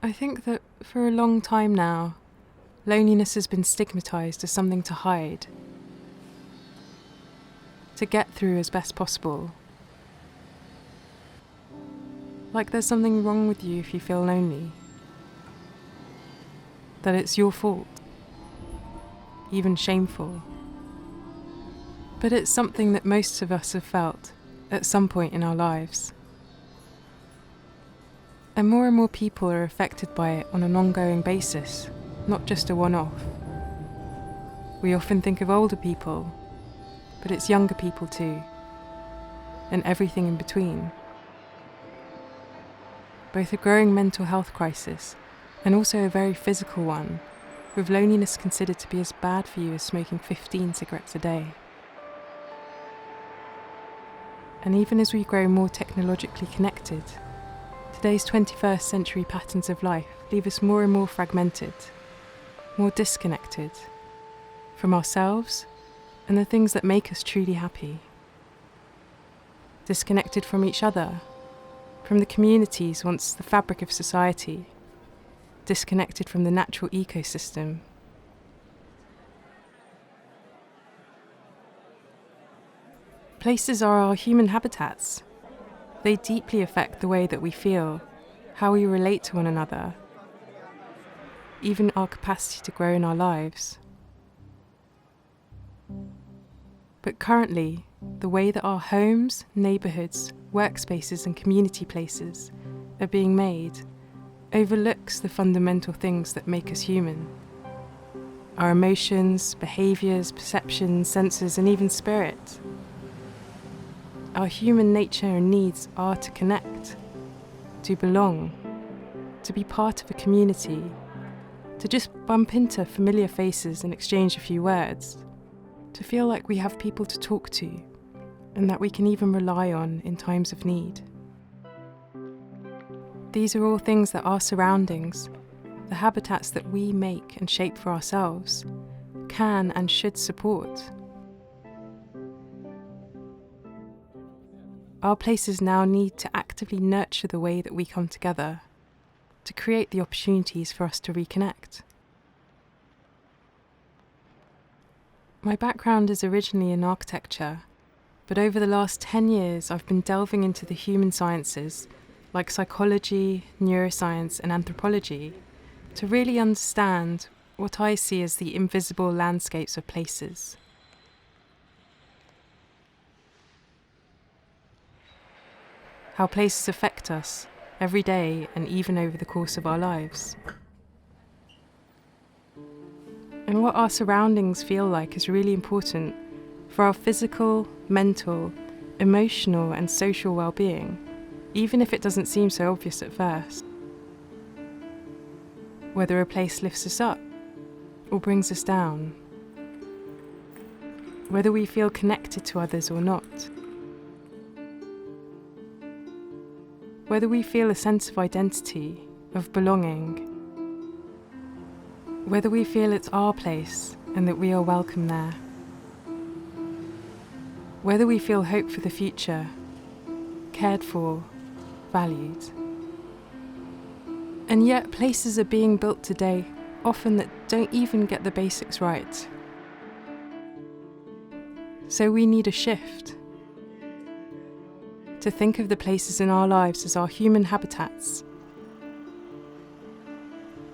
I think that for a long time now, loneliness has been stigmatised as something to hide, to get through as best possible. Like there's something wrong with you if you feel lonely, that it's your fault, even shameful. But it's something that most of us have felt at some point in our lives. And more people are affected by it on an ongoing basis, not just a one-off. We often think of older people, but it's younger people too, and everything in between. Both a growing mental health crisis and also a very physical one, with loneliness considered to be as bad for you as smoking 15 cigarettes a day. And even as we grow more technologically connected, today's 21st century patterns of life leave us more and more fragmented, more disconnected from ourselves and the things that make us truly happy. Disconnected from each other, from the communities once the fabric of society, disconnected from the natural ecosystem. Places are our human habitats. They deeply affect the way that we feel, how we relate to one another, even our capacity to grow in our lives. But currently, the way that our homes, neighbourhoods, workspaces and community places are being made overlooks the fundamental things that make us human. Our emotions, behaviours, perceptions, senses and even spirit. Our human nature and needs are to connect, to belong, to be part of a community, to just bump into familiar faces and exchange a few words, to feel like we have people to talk to and that we can even rely on in times of need. These are all things that our surroundings, the habitats that we make and shape for ourselves, can and should support. Our places now need to actively nurture the way that we come together, to create the opportunities for us to reconnect. My background is originally in architecture, but over the last 10 years I've been delving into the human sciences, like psychology, neuroscience and anthropology, to really understand what I see as the invisible landscapes of places. How places affect us every day and even over the course of our lives. And what our surroundings feel like is really important for our physical, mental, emotional and social well-being, even if it doesn't seem so obvious at first. Whether a place lifts us up or brings us down. Whether we feel connected to others or not. Whether we feel a sense of identity, of belonging. Whether we feel it's our place and that we are welcome there. Whether we feel hope for the future, cared for, valued. And yet places are being built today, often that don't even get the basics right. So we need a shift. To think of the places in our lives as our human habitats.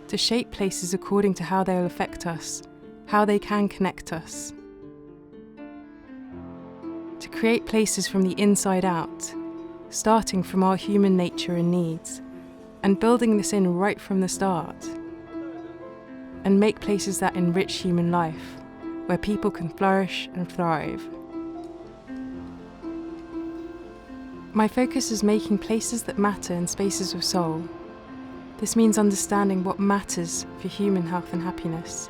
To shape places according to how they'll affect us, how they can connect us. To create places from the inside out, starting from our human nature and needs, and building this in right from the start. And make places that enrich human life, where people can flourish and thrive. My focus is making places that matter in spaces of soul. This means understanding what matters for human health and happiness,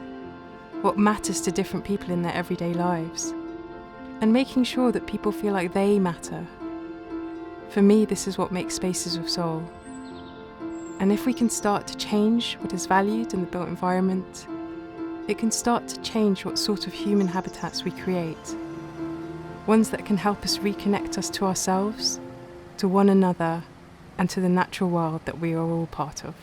what matters to different people in their everyday lives, and making sure that people feel like they matter. For me, this is what makes spaces of soul. And if we can start to change what is valued in the built environment, it can start to change what sort of human habitats we create. Ones that can help us reconnect us to ourselves, to one another, and to the natural world that we are all part of.